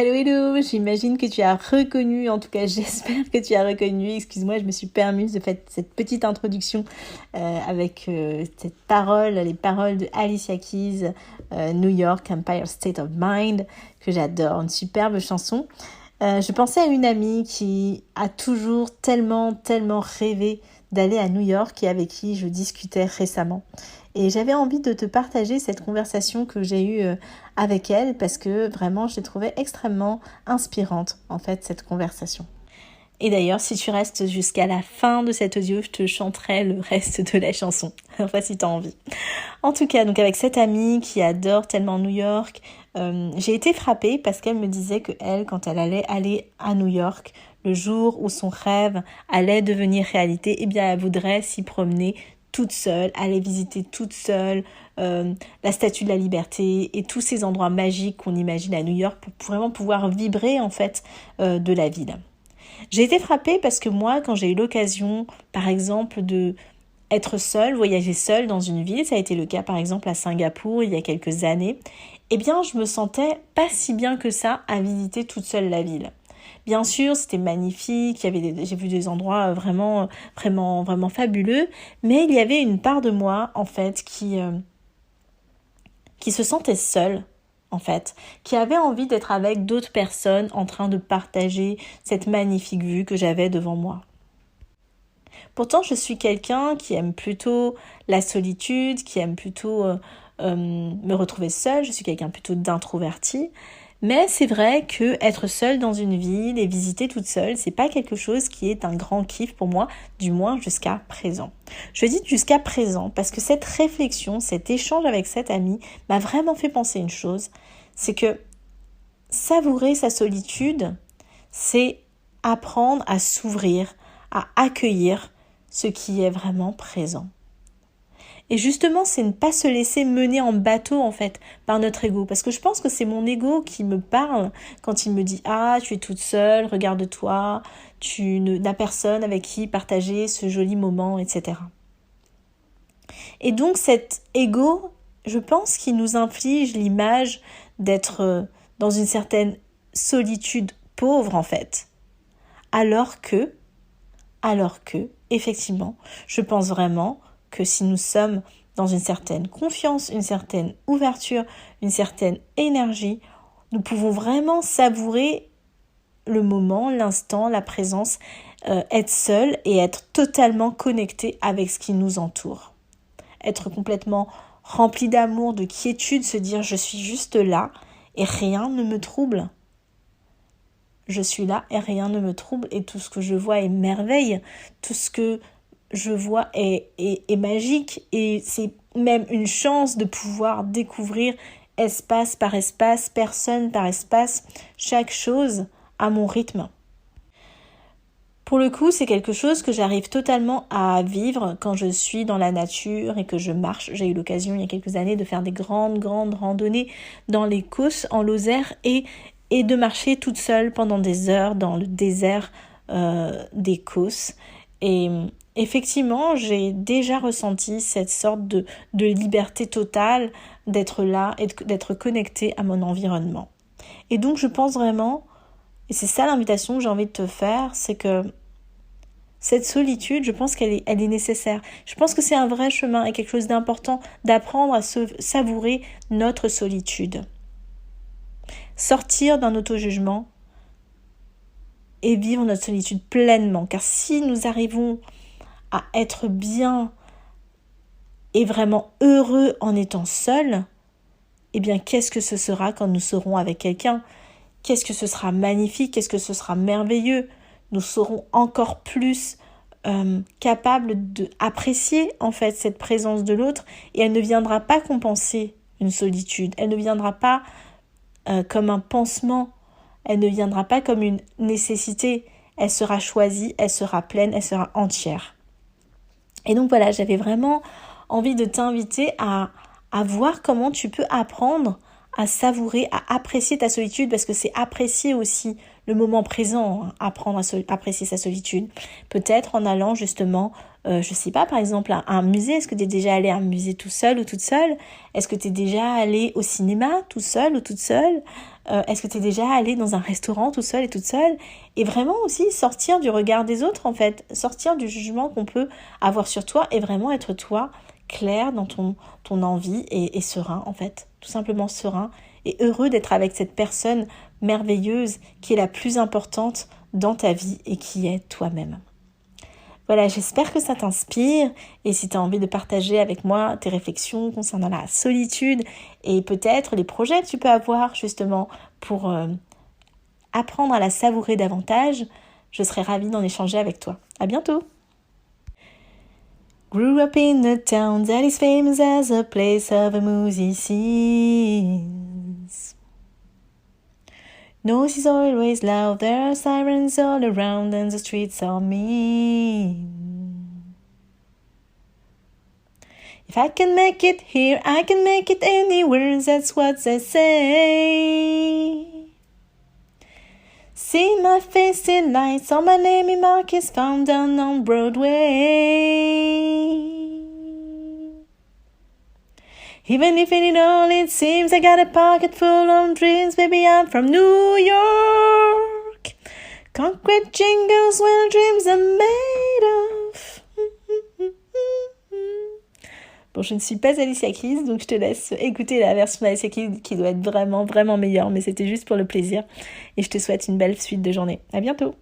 Hello, hello, j'imagine que tu as reconnu, en tout cas j'espère que tu as reconnu, excuse-moi, je me suis permise de faire cette petite introduction avec cette parole, les paroles de Alicia Keys, New York, Empire State of Mind, que j'adore, une superbe chanson. Je pensais à une amie qui a toujours tellement rêvé d'aller à New York et avec qui je discutais récemment. Et j'avais envie de te partager cette conversation que j'ai eue avec elle parce que vraiment je l'ai trouvée extrêmement inspirante en fait cette conversation. Et d'ailleurs, si tu restes jusqu'à la fin de cet audio, je te chanterai le reste de la chanson, enfin si tu as envie. En tout cas, donc avec cette amie qui adore tellement New York, j'ai été frappée parce qu'elle me disait que elle, quand elle allait aller à New York, le jour où son rêve allait devenir réalité, eh bien elle voudrait s'y promener toute seule, aller visiter toute seule la Statue de la Liberté et tous ces endroits magiques qu'on imagine à New York pour vraiment pouvoir vibrer en fait de la ville. J'ai été frappée parce que moi, quand j'ai eu l'occasion, par exemple, de être seule, voyager seule dans une ville, ça a été le cas par exemple à Singapour il y a quelques années, eh bien je me sentais pas si bien que ça à visiter toute seule la ville. Bien sûr, c'était magnifique, j'ai vu des endroits vraiment fabuleux, mais il y avait une part de moi en fait qui se sentait seule en fait, qui avait envie d'être avec d'autres personnes en train de partager cette magnifique vue que j'avais devant moi. Pourtant, je suis quelqu'un qui aime plutôt la solitude, qui aime plutôt me retrouver seule. Je suis quelqu'un plutôt d'introverti. Mais c'est vrai que être seule dans une ville et visiter toute seule, c'est pas quelque chose qui est un grand kiff pour moi, du moins jusqu'à présent. Je dis jusqu'à présent parce que cette réflexion, cet échange avec cette amie m'a vraiment fait penser une chose, c'est que savourer sa solitude, c'est apprendre à s'ouvrir, à accueillir ce qui est vraiment présent. Et justement, c'est ne pas se laisser mener en bateau, en fait, par notre ego. Parce que je pense que c'est mon ego qui me parle quand il me dit « Ah, tu es toute seule, regarde-toi, tu n'as personne avec qui partager ce joli moment, etc. » Et donc, cet ego, je pense qu'il nous inflige l'image d'être dans une certaine solitude pauvre, en fait. Alors que, effectivement, je pense vraiment que si nous sommes dans une certaine confiance, une certaine ouverture, une certaine énergie, nous pouvons vraiment savourer le moment, l'instant, la présence, être seul et être totalement connecté avec ce qui nous entoure. Être complètement rempli d'amour, de quiétude, se dire je suis juste là et rien ne me trouble. Je suis là et rien ne me trouble et tout ce que je vois est merveille, tout ce que je vois est magique et c'est même une chance de pouvoir découvrir espace par espace, personne par espace, chaque chose à mon rythme. Pour le coup, c'est quelque chose que j'arrive totalement à vivre quand je suis dans la nature et que je marche. J'ai eu l'occasion il y a quelques années de faire des grandes randonnées dans les Causses en Lozère et de marcher toute seule pendant des heures dans le désert des Causses. Et effectivement, j'ai déjà ressenti cette sorte de liberté totale d'être là et d'être connectée à mon environnement. Et donc, je pense vraiment, et c'est ça l'invitation que j'ai envie de te faire, c'est que cette solitude, je pense qu'elle est nécessaire. Je pense que c'est un vrai chemin et quelque chose d'important d'apprendre à savourer notre solitude. Sortir d'un auto-jugement et vivre notre solitude pleinement. Car si nous arrivons à être bien et vraiment heureux en étant seuls, eh bien qu'est-ce que ce sera quand nous serons avec quelqu'un ? Qu'est-ce que ce sera magnifique ? Qu'est-ce que ce sera merveilleux ? Nous serons encore plus capables d'apprécier en fait cette présence de l'autre et elle ne viendra pas compenser une solitude. Elle ne viendra pas comme un pansement. Elle ne viendra pas comme une nécessité. Elle sera choisie, elle sera pleine, elle sera entière. Et donc voilà, j'avais vraiment envie de t'inviter à voir comment tu peux apprendre à savourer, à apprécier ta solitude, parce que c'est apprécier aussi le moment présent, hein, apprendre à apprécier sa solitude. Peut-être en allant justement, je sais pas, par exemple, à un musée. Est-ce que tu es déjà allé à un musée tout seul ou toute seule? Est-ce que tu es déjà allé au cinéma tout seul ou toute seule? Est-ce que tu es déjà allé dans un restaurant tout seul et toute seule? Et vraiment aussi sortir du regard des autres, en fait, sortir du jugement qu'on peut avoir sur toi et vraiment être toi, clair dans ton envie et serein, en fait, tout simplement serein et heureux d'être avec cette personne merveilleuse qui est la plus importante dans ta vie et qui est toi-même. Voilà, j'espère que ça t'inspire et si tu as envie de partager avec moi tes réflexions concernant la solitude et peut-être les projets que tu peux avoir justement pour apprendre à la savourer davantage, je serais ravie d'en échanger avec toi. À bientôt! Grew up in a town that is famous as a place of musicians. Noise is always loud, there are sirens all around and the streets are mean. If I can make it here, I can make it anywhere, that's what they say. See my face in lights, on my name in markers found down on Broadway. Even if in it all it seems I got a pocket full of dreams, baby I'm from New York. Concrete jingles where dreams are made of. Bon, je ne suis pas Alicia Keys, donc je te laisse écouter la version d'Alicia Keys qui doit être vraiment, vraiment meilleure, mais c'était juste pour le plaisir. Et je te souhaite une belle suite de journée. À bientôt!